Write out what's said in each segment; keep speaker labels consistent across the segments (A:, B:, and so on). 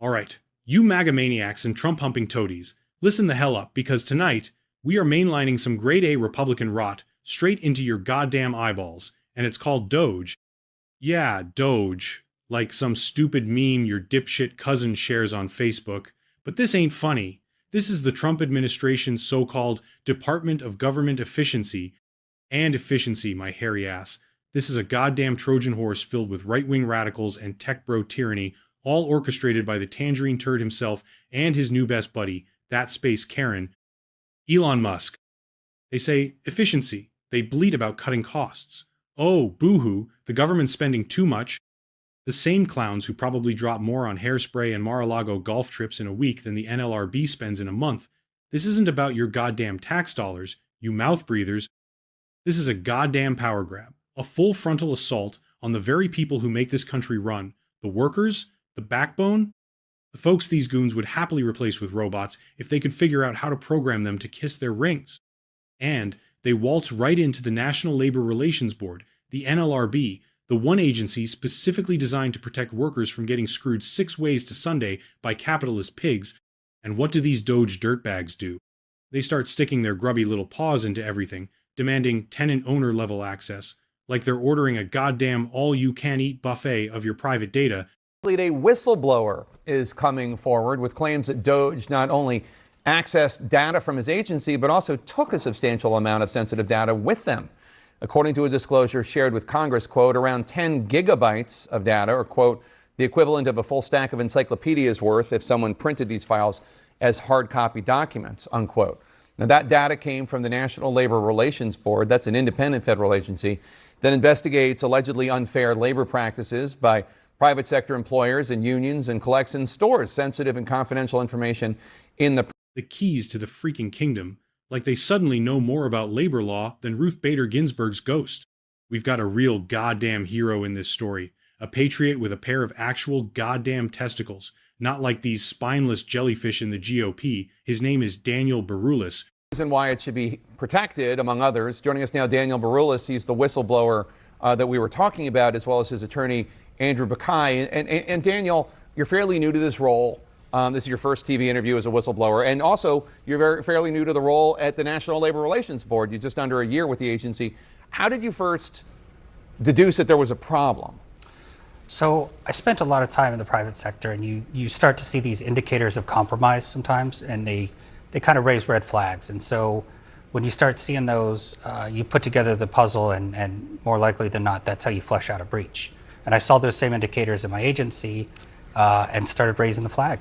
A: All right, you MAGA maniacs and Trump-humping toadies, listen the hell up, because tonight, we are mainlining some grade A Republican rot straight into your goddamn eyeballs, and it's called DOGE. Yeah, DOGE, like some stupid meme your dipshit cousin shares on Facebook. But this ain't funny. This is the Trump administration's so-called Department of Government Efficiency and Efficiency, my hairy ass. This is a goddamn Trojan horse filled with right-wing radicals and tech bro tyranny, all orchestrated by the tangerine turd himself and his new best buddy, that space Karen, Elon Musk. They say efficiency. They bleat about cutting costs. Oh, boo-hoo, the government's spending too much. The same clowns who probably drop more on hairspray and Mar-a-Lago golf trips in a week than the NLRB spends in a month. This isn't about your goddamn tax dollars, you mouth breathers. This is a goddamn power grab, a full frontal assault on the very people who make this country run, the workers, the backbone, the folks these goons would happily replace with robots if they could figure out how to program them to kiss their rings. And they waltz right into the National Labor Relations Board, the NLRB, the one agency specifically designed to protect workers from getting screwed 6 ways to Sunday by capitalist pigs. And what do these DOGE dirtbags do? They start sticking their grubby little paws into everything, demanding tenant-owner level access, like they're ordering a goddamn all-you-can-eat buffet of your private data.
B: A whistleblower is coming forward with claims that DOGE not only accessed data from his agency, but also took a substantial amount of sensitive data with them. According to a disclosure shared with Congress, quote, around 10 gigabytes of data, or quote, the equivalent of a full stack of encyclopedias worth if someone printed these files as hard copy documents, unquote. Now, that data came from the National Labor Relations Board. That's an independent federal agency that investigates allegedly unfair labor practices by private sector employers and unions and collects and stores sensitive and confidential information in
A: the keys to the freaking kingdom, like they suddenly know more about labor law than Ruth Bader Ginsburg's ghost. We've got a real goddamn hero in this story, a patriot with a pair of actual goddamn testicles, not like these spineless jellyfish in the GOP. His name is Daniel Baroulis.
B: And why it should be protected, among others. Joining us now, Daniel Baroulis. He's the whistleblower that we were talking about, as well as his attorney, Andrew Buckeye. And Daniel, you're fairly new to this role. This is your first TV interview as a whistleblower. And also, you're fairly new to the role at the National Labor Relations Board. You're just under a year with the agency. How did you first deduce that there was a problem?
C: So I spent a lot of time in the private sector, and you start to see these indicators of compromise sometimes, and they kind of raise red flags. And so when you start seeing those, you put together the puzzle, and more likely than not, that's how you flesh out a breach. And I saw those same indicators in my agency and started raising the flag.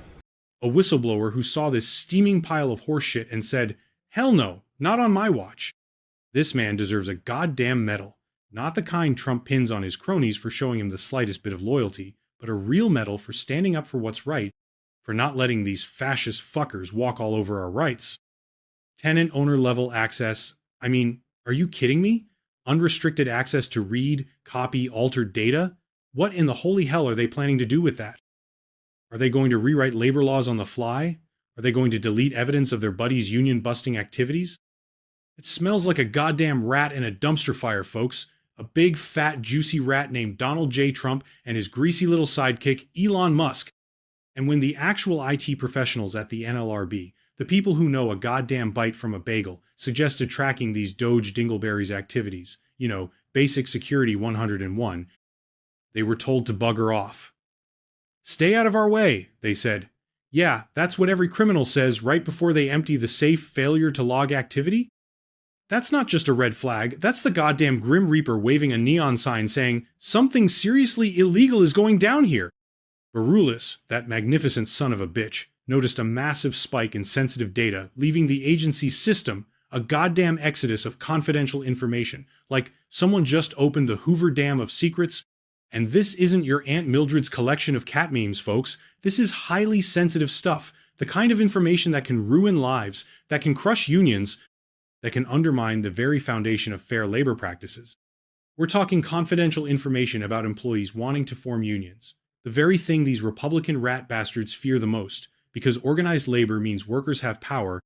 A: A whistleblower who saw this steaming pile of horseshit and said, "Hell no, not on my watch." This man deserves a goddamn medal. Not the kind Trump pins on his cronies for showing him the slightest bit of loyalty, but a real medal for standing up for what's right, for not letting these fascist fuckers walk all over our rights. Tenant owner level access. I mean, are you kidding me? Unrestricted access to read, copy, alter data? What in the holy hell are they planning to do with that? Are they going to rewrite labor laws on the fly? Are they going to delete evidence of their buddies' union-busting activities? It smells like a goddamn rat in a dumpster fire, folks. A big, fat, juicy rat named Donald J. Trump and his greasy little sidekick, Elon Musk. And when the actual IT professionals at the NLRB, the people who know a goddamn bite from a bagel, suggested tracking these DOGE dingleberries' activities, basic security 101, they were told to bugger off. "Stay out of our way," they said. Yeah, that's what every criminal says right before they empty the safe failure to log activity. That's not just a red flag, that's the goddamn Grim Reaper waving a neon sign saying, something seriously illegal is going down here. Baroulis, that magnificent son of a bitch, noticed a massive spike in sensitive data, leaving the agency's system a goddamn exodus of confidential information, like someone just opened the Hoover Dam of secrets. And this isn't your Aunt Mildred's collection of cat memes, folks. This is highly sensitive stuff, the kind of information that can ruin lives, that can crush unions, that can undermine the very foundation of fair labor practices. We're talking confidential information about employees wanting to form unions, the very thing these Republican rat bastards fear the most, because organized labor means workers have power,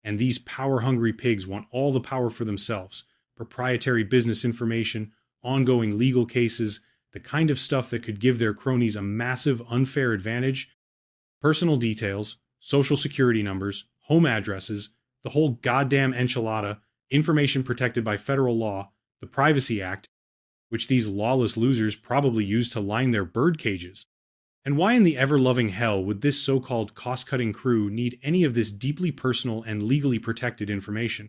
A: and these power-hungry pigs want all the power for themselves, proprietary business information, ongoing legal cases, the kind of stuff that could give their cronies a massive unfair advantage. Personal details, social security numbers, home addresses, the whole goddamn enchilada, information protected by federal law, the Privacy Act, which these lawless losers probably use to line their bird cages. And why in the ever-loving hell would this so-called cost-cutting crew need any of this deeply personal and legally protected information?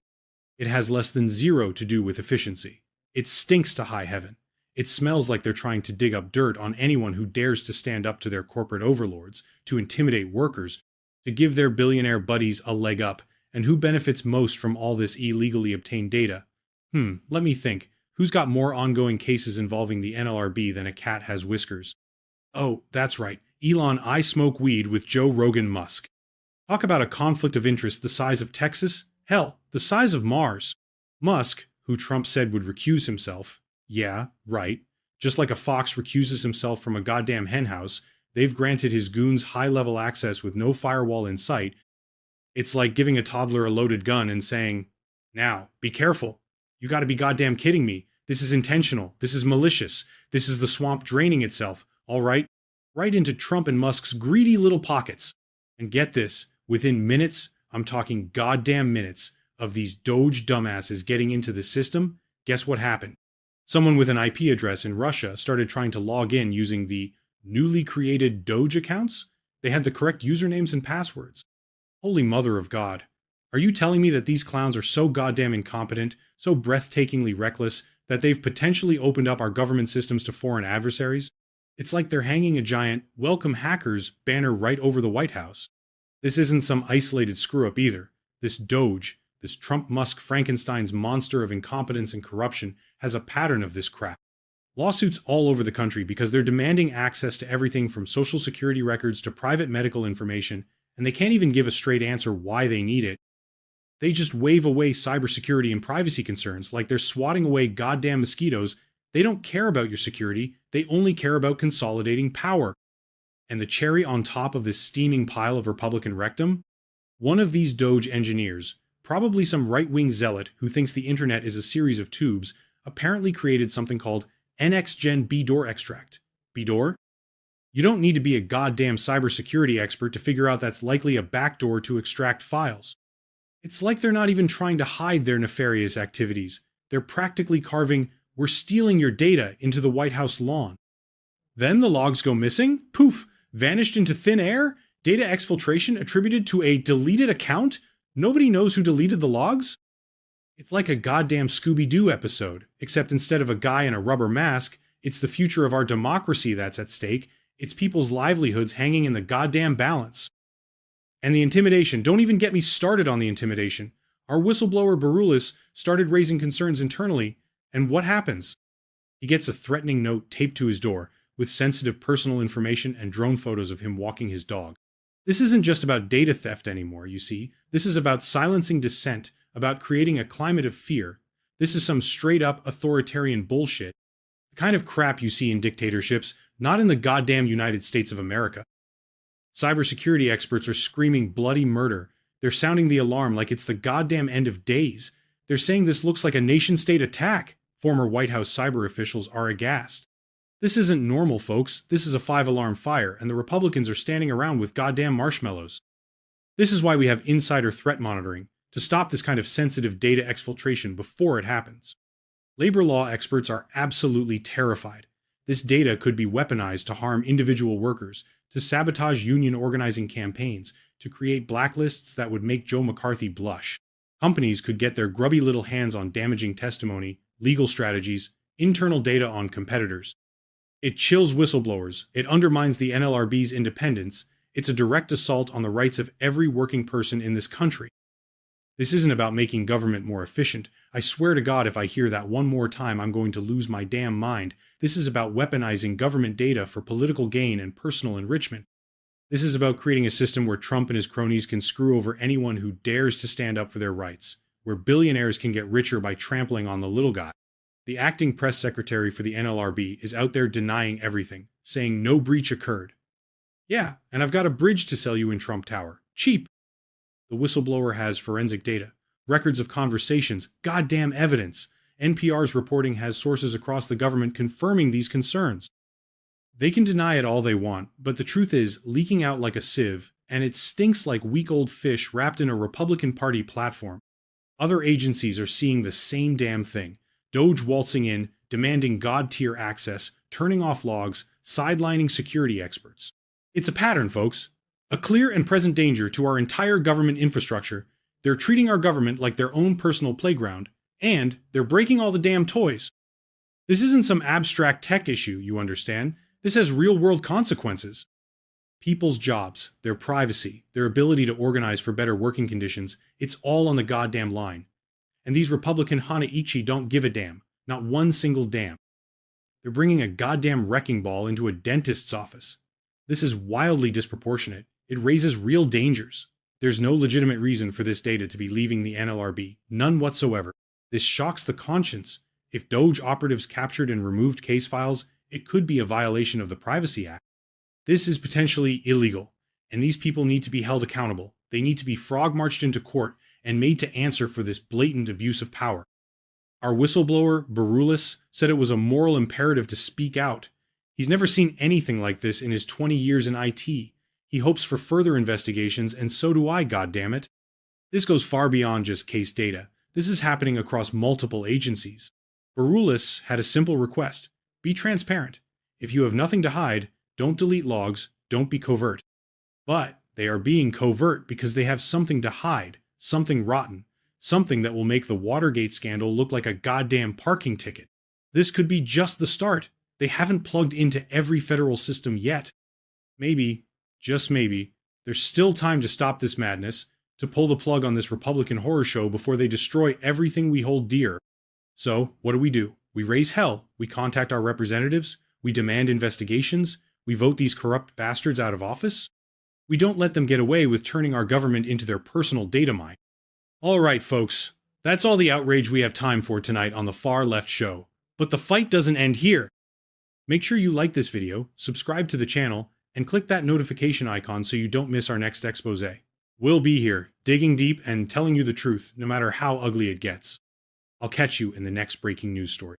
A: It has less than zero to do with efficiency. It stinks to high heaven. It smells like they're trying to dig up dirt on anyone who dares to stand up to their corporate overlords, to intimidate workers, to give their billionaire buddies a leg up, and who benefits most from all this illegally obtained data? Let me think. Who's got more ongoing cases involving the NLRB than a cat has whiskers? Oh, that's right. Elon, I smoke weed with Joe Rogan Musk. Talk about a conflict of interest the size of Texas? Hell, the size of Mars. Musk, who Trump said would recuse himself. Yeah, right. Just like a fox recuses himself from a goddamn henhouse, they've granted his goons high-level access with no firewall in sight. It's like giving a toddler a loaded gun and saying, "Now, be careful. You gotta be goddamn kidding me. This is intentional. This is malicious. This is the swamp draining itself, all right?" Right into Trump and Musk's greedy little pockets. And get this, within minutes, I'm talking goddamn minutes, of these DOGE dumbasses getting into the system, guess what happened? Someone with an IP address in Russia started trying to log in using the newly created DOGE accounts. They had the correct usernames and passwords. Holy mother of God. Are you telling me that these clowns are so goddamn incompetent, so breathtakingly reckless, that they've potentially opened up our government systems to foreign adversaries? It's like they're hanging a giant "Welcome Hackers" banner right over the White House. This isn't some isolated screw-up either. This DOGE, this Trump-Musk Frankenstein's monster of incompetence and corruption, has a pattern of this crap. Lawsuits all over the country because they're demanding access to everything from social security records to private medical information, and they can't even give a straight answer why they need it. They just wave away cybersecurity and privacy concerns like they're swatting away goddamn mosquitoes. They don't care about your security, they only care about consolidating power. And the cherry on top of this steaming pile of Republican rectum? One of these DOGE engineers, probably some right-wing zealot who thinks the internet is a series of tubes, apparently created something called NXGen backdoor extract. Backdoor? You don't need to be a goddamn cybersecurity expert to figure out that's likely a backdoor to extract files. It's like they're not even trying to hide their nefarious activities. They're practically carving "we're stealing your data" into the White House lawn. Then the logs go missing? Poof! Vanished into thin air? Data exfiltration attributed to a deleted account? Nobody knows who deleted the logs? It's like a goddamn Scooby-Doo episode, except instead of a guy in a rubber mask, it's the future of our democracy that's at stake. It's people's livelihoods hanging in the goddamn balance. And the intimidation, don't even get me started on the intimidation. Our whistleblower Barulis started raising concerns internally, and what happens? He gets a threatening note taped to his door, with sensitive personal information and drone photos of him walking his dog. This isn't just about data theft anymore, you see. This is about silencing dissent, about creating a climate of fear. This is some straight-up authoritarian bullshit. The kind of crap you see in dictatorships, not in the goddamn United States of America. Cybersecurity experts are screaming bloody murder. They're sounding the alarm like it's the goddamn end of days. They're saying this looks like a nation-state attack. Former White House cyber officials are aghast. This isn't normal, folks. This is a 5-alarm fire, and the Republicans are standing around with goddamn marshmallows. This is why we have insider threat monitoring, to stop this kind of sensitive data exfiltration before it happens. Labor law experts are absolutely terrified. This data could be weaponized to harm individual workers, to sabotage union organizing campaigns, to create blacklists that would make Joe McCarthy blush. Companies could get their grubby little hands on damaging testimony, legal strategies, internal data on competitors. It chills whistleblowers, it undermines the NLRB's independence, it's a direct assault on the rights of every working person in this country. This isn't about making government more efficient. I swear to God, if I hear that one more time, I'm going to lose my damn mind. This is about weaponizing government data for political gain and personal enrichment. This is about creating a system where Trump and his cronies can screw over anyone who dares to stand up for their rights, where billionaires can get richer by trampling on the little guy. The acting press secretary for the NLRB is out there denying everything, saying no breach occurred. Yeah, and I've got a bridge to sell you in Trump Tower. Cheap. The whistleblower has forensic data, records of conversations, goddamn evidence. NPR's reporting has sources across the government confirming these concerns. They can deny it all they want, but the truth is leaking out like a sieve, and it stinks like week-old fish wrapped in a Republican Party platform. Other agencies are seeing the same damn thing. DOGE waltzing in, demanding God-tier access, turning off logs, sidelining security experts. It's a pattern, folks. A clear and present danger to our entire government infrastructure. They're treating our government like their own personal playground, and they're breaking all the damn toys. This isn't some abstract tech issue, you understand. This has real-world consequences. People's jobs, their privacy, their ability to organize for better working conditions, it's all on the goddamn line. And these Republican Hanaichi don't give a damn. Not one single damn. They're bringing a goddamn wrecking ball into a dentist's office. This is wildly disproportionate. It raises real dangers. There's no legitimate reason for this data to be leaving the NLRB. None whatsoever. This shocks the conscience. If DOGE operatives captured and removed case files, it could be a violation of the Privacy Act. This is potentially illegal, and these people need to be held accountable. They need to be frog-marched into court and made to answer for this blatant abuse of power. Our whistleblower, Barulis, said it was a moral imperative to speak out. He's never seen anything like this in his 20 years in IT. He hopes for further investigations, and so do I, goddammit. This goes far beyond just case data. This is happening across multiple agencies. Barulis had a simple request. Be transparent. If you have nothing to hide, don't delete logs, don't be covert. But they are being covert because they have something to hide, something rotten, something that will make the Watergate scandal look like a goddamn parking ticket. This could be just the start. They haven't plugged into every federal system yet. Maybe, just maybe, there's still time to stop this madness, to pull the plug on this Republican horror show before they destroy everything we hold dear. So, what do? We raise hell, we contact our representatives, we demand investigations, we vote these corrupt bastards out of office. We don't let them get away with turning our government into their personal data mine. Alright folks, that's all the outrage we have time for tonight on the Far Left Show. But the fight doesn't end here. Make sure you like this video, subscribe to the channel, and click that notification icon so you don't miss our next expose. We'll be here, digging deep and telling you the truth, no matter how ugly it gets. I'll catch you in the next breaking news story.